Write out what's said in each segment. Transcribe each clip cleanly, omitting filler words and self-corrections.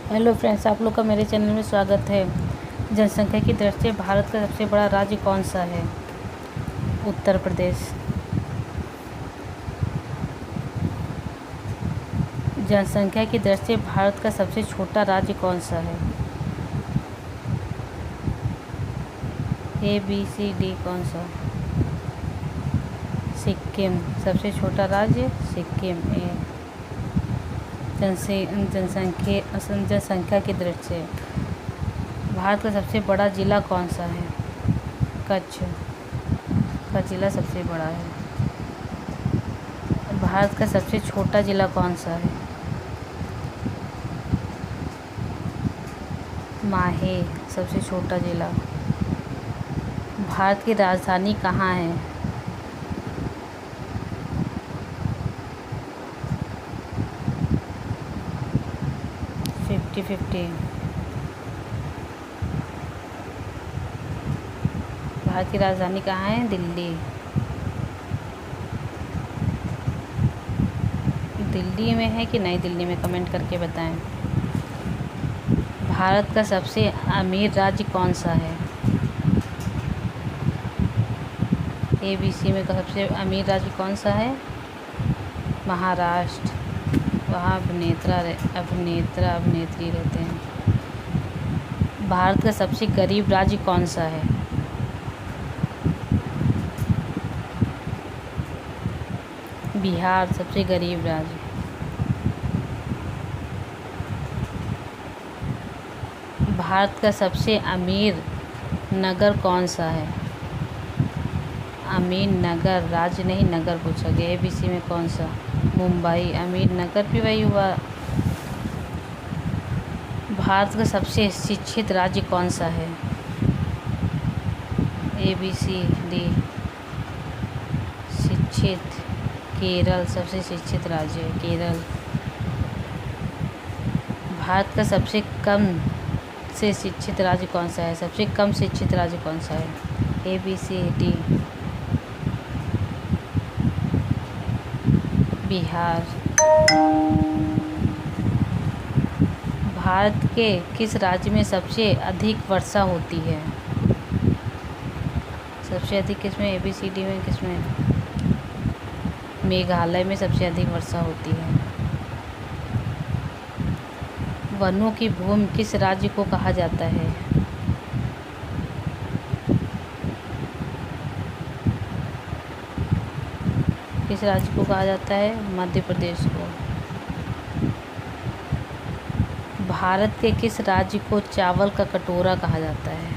Hello friends, आप लोग का मेरे चैनल में स्वागत है। जनसंख्या की दृष्टि से भारत का सबसे बड़ा राज्य कौन सा है? उत्तर प्रदेश। जनसंख्या की दृष्टि से भारत का सबसे छोटा राज्य कौन सा है? ABCD कौन सा? सिक्किम। सबसे छोटा राज्य सिक्किम। जनसंख्या की दृष्टि से भारत का सबसे बड़ा जिला कौन सा है? कच्छ का जिला सबसे बड़ा है। भारत का सबसे छोटा जिला कौन सा है? माहे सबसे छोटा जिला। भारत की राजधानी कहाँ है? 50-50। भारत की राजधानी कहाँ है? दिल्ली। दिल्ली में है कि नई दिल्ली में? कमेंट करके बताएं। भारत का सबसे अमीर राज्य कौन सा है? ABC में सबसे अमीर राज्य कौन सा है? महाराष्ट्र। वहाँ अभिनेत्री रहते हैं। भारत का सबसे गरीब राज्य कौन सा है? बिहार सबसे गरीब राज्य। भारत का सबसे अमीर नगर कौन सा है? अमीर नगर, राज्य नहीं नगर पूछा गया। ABC में कौन सा? मुंबई। अमीर नगर भी वही हुआ। भारत का सबसे शिक्षित राज्य कौन सा है? ABCD। शिक्षित केरल सबसे शिक्षित राज्य है, केरल। भारत का सबसे कम से शिक्षित राज्य कौन सा है? सबसे कम शिक्षित राज्य कौन सा है? ABCD। बिहार। भारत के किस राज्य में सबसे अधिक वर्षा होती है? सबसे अधिक किसमें? ABCD में किसमें? मेघालय में सबसे अधिक वर्षा होती है। वनों की भूमि किस राज्य को कहा जाता है? किस राज्य को कहा जाता है? मध्य प्रदेश को। भारत के किस राज्य को चावल का कटोरा कहा जाता है?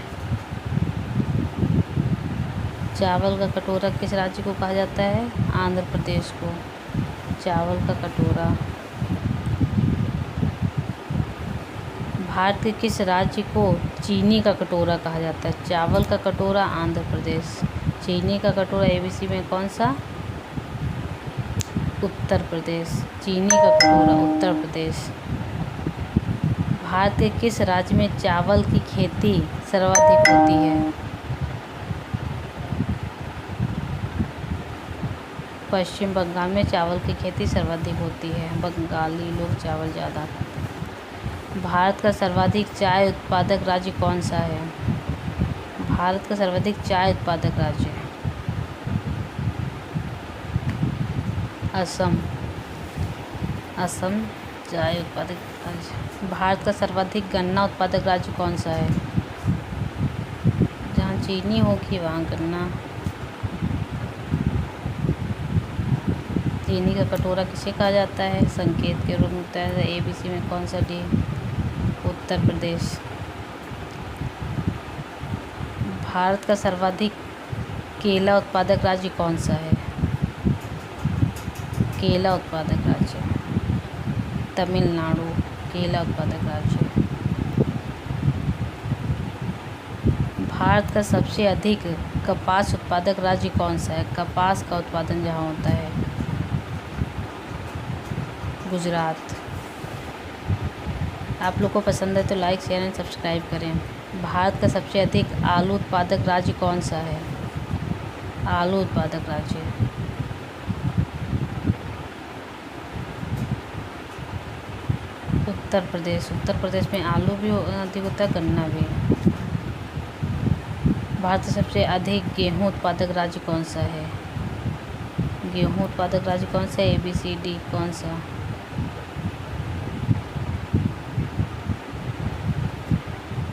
चावल का कटोरा किस राज्य को कहा जाता है? आंध्र प्रदेश को। चावल का कटोरा। भारत के किस राज्य को चीनी का कटोरा कहा जाता है? चावल का कटोरा आंध्र प्रदेश। चीनी का कटोरा ABC में कौन सा? उत्तर प्रदेश। चीनी का कटोरा उत्तर प्रदेश। भारत के किस राज्य में चावल की खेती सर्वाधिक होती है? पश्चिम बंगाल में चावल की खेती सर्वाधिक होती है। बंगाली लोग चावल ज़्यादा खाते हैं। भारत का सर्वाधिक चाय उत्पादक राज्य कौन सा है? भारत का सर्वाधिक चाय उत्पादक राज्य असम। असम चाय उत्पादक राज्य। भारत का सर्वाधिक गन्ना उत्पादक राज्य कौन सा है? जहाँ चीनी होगी वहाँ गन्ना। चीनी का कटोरा किसे कहा जाता है? संकेत के रूप में होता है। ABC में कौन सा? D। उत्तर प्रदेश। भारत का सर्वाधिक केला उत्पादक राज्य कौन सा है? केला उत्पादक राज्य तमिलनाडु। केला उत्पादक राज्य। भारत का सबसे अधिक कपास उत्पादक राज्य कौन सा है? कपास का उत्पादन जहाँ होता है गुजरात। आप लोग को पसंद है तो लाइक शेयर एंड सब्सक्राइब करें। भारत का सबसे अधिक आलू उत्पादक राज्य कौन सा है? आलू उत्पादक राज्य उत्तर उत्तर प्रदेश में आलू भी अधिक होता है, गन्ना भी। भारत का सबसे अधिक गेहूं उत्पादक राज्य कौन सा है? गेहूं उत्पादक राज्य कौन सा है? ABCD कौन सा?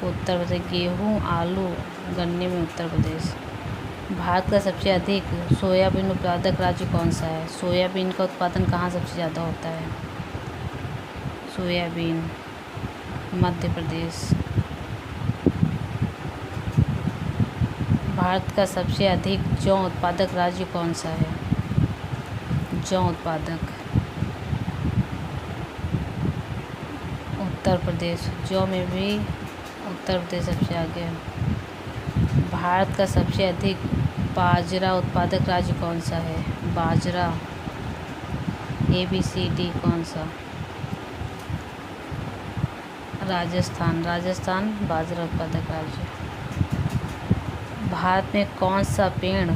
उत्तर प्रदेश। गेहूं, आलू, गन्ने में उत्तर प्रदेश। भारत का सबसे अधिक सोयाबीन उत्पादक राज्य कौन सा है? सोयाबीन का उत्पादन कहाँ सबसे ज़्यादा होता है? सोयाबीन, मध्य प्रदेश। भारत का सबसे अधिक जौ उत्पादक राज्य कौन सा है? जौ उत्पादक, उत्तर प्रदेश। जौ में भी उत्तर प्रदेश सबसे आगे है। भारत का सबसे अधिक बाजरा उत्पादक राज्य कौन सा है? बाजरा, ABCD कौन सा? राजस्थान। राजस्थान बाजरा उत्पादक राज्य। भारत में कौन सा पेड़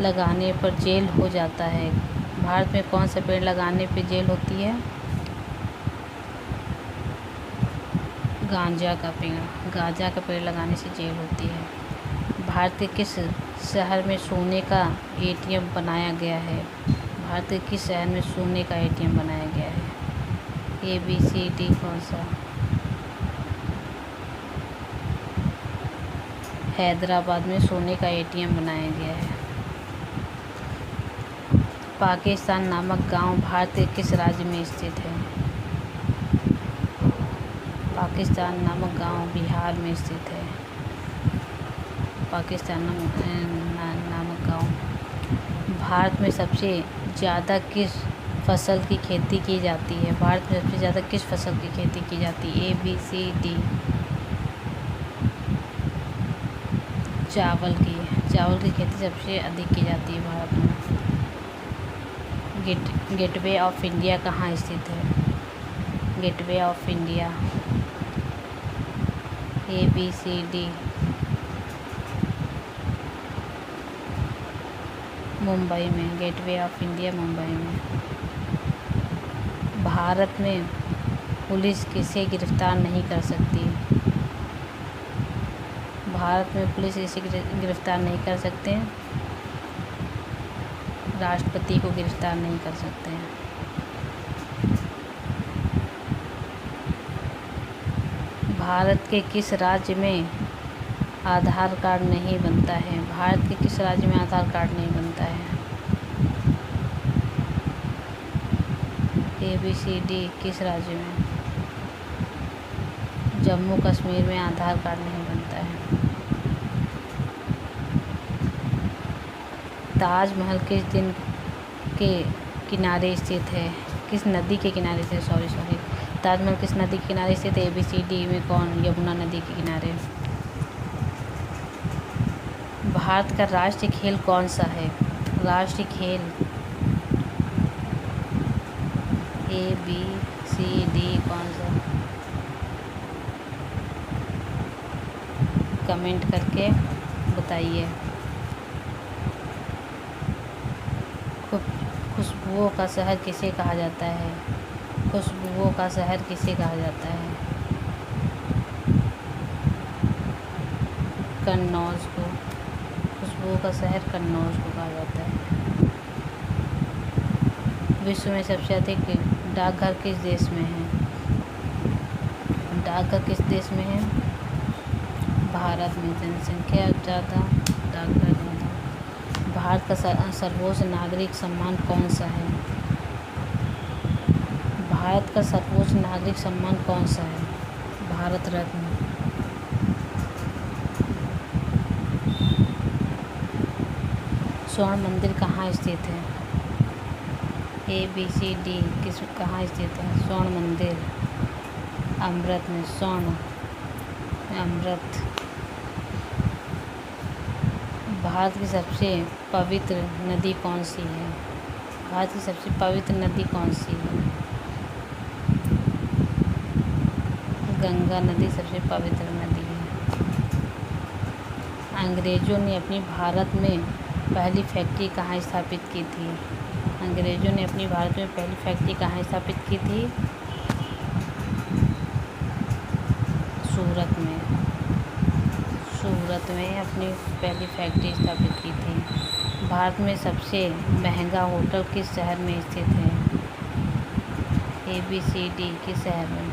लगाने पर जेल हो जाता है? भारत में कौन सा पेड़ लगाने पर जेल होती है? गांजा का पेड़। गांजा का पेड़ लगाने से जेल होती है। भारत के किस शहर में सोने का ATM बनाया गया है? भारत के किस शहर में सोने का ATM बनाया गया है? ABCD कौन सा? हैदराबाद में सोने का ATM बनाया गया है। पाकिस्तान नामक गांव भारत के किस राज्य में स्थित है? पाकिस्तान नामक गांव बिहार में स्थित है। पाकिस्तान नामक गांव। भारत में सबसे ज़्यादा किस फसल की खेती की जाती है? भारत में सबसे ज़्यादा किस फसल की खेती की जाती है? ABCD चावल की। चावल की खेती सबसे अधिक की जाती है भारत में। गेटवे ऑफ इंडिया कहाँ स्थित है? Gateway of India, ABCD Mumbai में। गेटवे ऑफ इंडिया मुंबई में। भारत में पुलिस किसे गिरफ्तार नहीं कर सकती? भारत में पुलिस किसे गिरफ्तार नहीं कर सकते हैं? राष्ट्रपति को गिरफ्तार नहीं कर सकते हैं। भारत के किस राज्य में आधार कार्ड नहीं बनता है? भारत के किस राज्य में आधार कार्ड नहीं बनता है? ABCD किस राज्य में? जम्मू कश्मीर में आधार कार्ड नहीं बनता है। ताजमहल किस दिन के किनारे स्थित है? किस नदी के किनारे स्थित? सॉरी ताजमहल किस नदी के किनारे स्थित है? ABCD में कौन? यमुना नदी के किनारे। भारत का राष्ट्रीय खेल कौन सा है? राष्ट्रीय खेल ABCD कौन सा? कमेंट करके बताइए। खुशबुओं का शहर किसे कहा जाता है? खुशबुओं का शहर किसे कहा जाता है? कन्नौज को। खुशबुओं का शहर कन्नौज को कहा जाता है। विश्व में सबसे अधिक डाकघर किस देश में है? डाकघर किस देश में है? भारत में। जनसंख्या ज़्यादा, डाकघर ज़्यादा। भारत का सर्वोच्च नागरिक सम्मान कौन सा है? भारत का सर्वोच्च नागरिक सम्मान कौन सा है? भारत रत्न। स्वर्ण मंदिर कहाँ स्थित है? ABCD किस कहाँ स्थित है? स्वर्ण मंदिर अमृत में। स्वर्ण अमृत। भारत की सबसे पवित्र नदी कौन सी है? भारत की सबसे पवित्र नदी कौन सी है? गंगा नदी सबसे पवित्र नदी है। अंग्रेज़ों ने अपनी भारत में पहली फैक्ट्री कहाँ स्थापित की थी? अंग्रेज़ों ने अपनी भारत में पहली फैक्ट्री कहाँ स्थापित की थी? सूरत में अपनी पहली फैक्ट्री स्थापित की थी। भारत में सबसे महंगा होटल किस शहर में स्थित है? ABCD किस शहर में?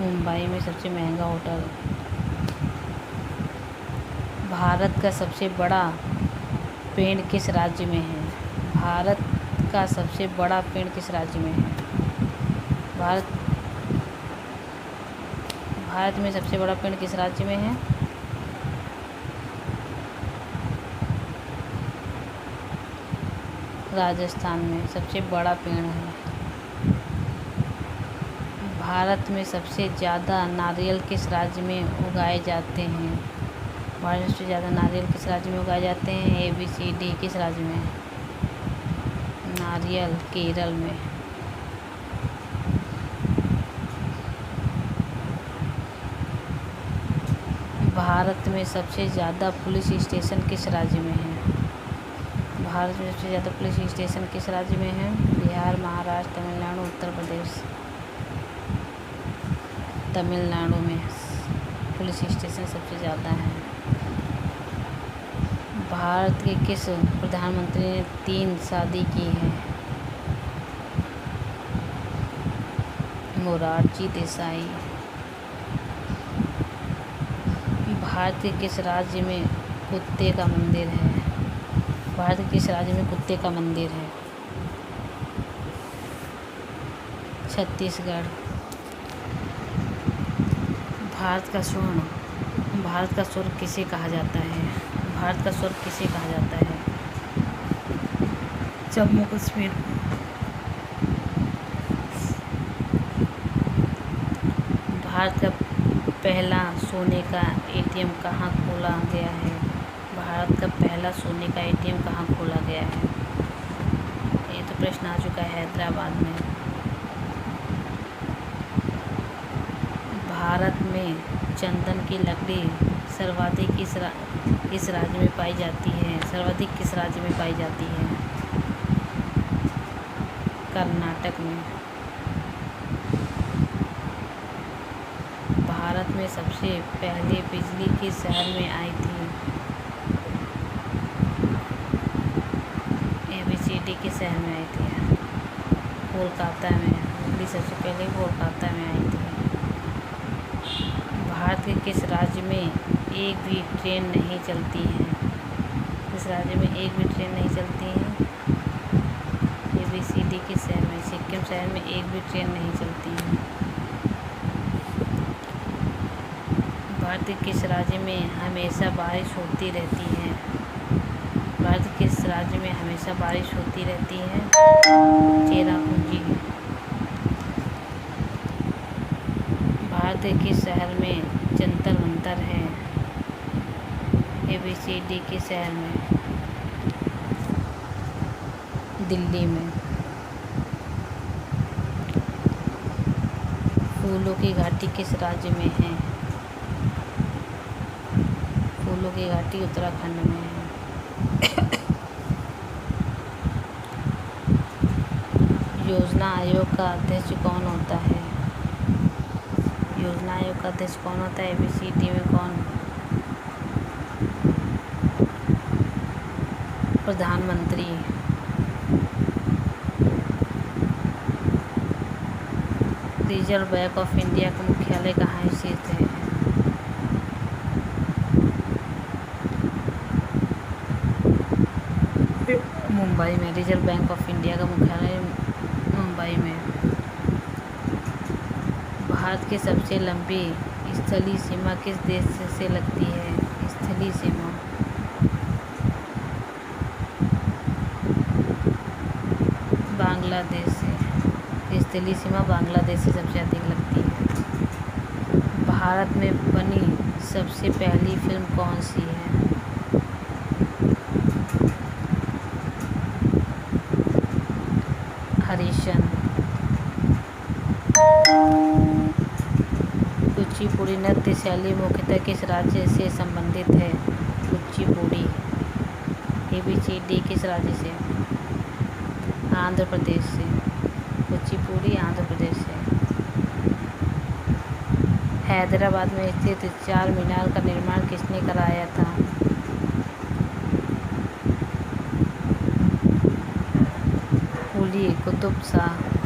मुंबई में सबसे महंगा होटल। भारत का सबसे बड़ा पेड़ किस राज्य में है? भारत का सबसे बड़ा पेड़ किस राज्य में है? भारत में सबसे बड़ा पेड़ किस राज्य में है? राजस्थान में सबसे बड़ा पेड़ है। भारत में सबसे ज़्यादा नारियल किस राज्य में उगाए जाते हैं? भारत में सबसे ज़्यादा नारियल किस राज्य में उगाए जाते हैं? ABCD किस राज्य में? नारियल केरल में। भारत में सबसे ज़्यादा पुलिस स्टेशन किस राज्य में है? भारत में सबसे ज़्यादा पुलिस स्टेशन किस राज्य में है? बिहार, महाराष्ट्र, तमिलनाडु, उत्तर प्रदेश। तमिलनाडु में पुलिस स्टेशन सबसे ज़्यादा हैं। भारत के किस प्रधानमंत्री ने 3 शादी की है? मोरारजी देसाई। भारत के किस राज्य में कुत्ते का मंदिर है? भारत के किस राज्य में कुत्ते का मंदिर है? छत्तीसगढ़। भारत का स्वर्ग किसे कहा जाता है? भारत का स्वर्ग किसे कहा जाता है? जम्मू कश्मीर। भारत का पहला सोने का ATM कहाँ खोला गया है? भारत का पहला सोने का ATM कहाँ खोला गया है? ये तो प्रश्न आ चुका है हैदराबाद में। भारत में चंदन की लकड़ी सर्वाधिक किस राज्य में पाई जाती है? सर्वाधिक किस राज्य में पाई जाती है? कर्नाटक में। भारत में सबसे पहले बिजली किस शहर में आई थी? ABCD किस शहर में आई थी? कोलकाता में। दिल्ली सबसे पहले कोलकाता में आई थी। भारत के किस राज्य में एक भी ट्रेन नहीं चलती है? किस राज्य में एक भी ट्रेन नहीं चलती है? ABCD किस शहर में? सिक्किम शहर में एक भी ट्रेन नहीं चलती है। भारत के किस राज्य में हमेशा बारिश होती रहती है? भारत के किस राज्य में हमेशा बारिश होती रहती है? चेरापूंजी। भारत के किस शहर में जंतर मंतर है? ABCD किस शहर में? दिल्ली में। फूलों की घाटी किस राज्य में है? फूलों की घाटी उत्तराखंड में है। योजना आयोग का अध्यक्ष कौन होता है? योजना आयोग का अध्यक्ष कौन होता है? ABCD में कौन? प्रधानमंत्री। रिजर्व बैंक ऑफ इंडिया का मुख्यालय कहाँ स्थित है? मुंबई में। रिजर्व बैंक ऑफ इंडिया का मुख्यालय मुंबई में। भारत की सबसे लंबी स्थलीय सीमा किस देश से लगती है? स्थलीय सीमा बांग्लादेश से। स्थलीय सीमा बांग्लादेश से सबसे अधिक लगती है। भारत में बनी सबसे पहली फिल्म कौन सी है? हरिश्चंद्र। कुचिपुड़ी नृत्य शैली मुख्यतः किस राज्य से संबंधित है? कुचिपुड़ी। ABCD किस राज्य से? आंध्र प्रदेश से। कुचिपुड़ी आंध्र प्रदेश से। हैदराबाद में स्थित चार मीनार का निर्माण किसने कराया था? कुली कुतुब शाह।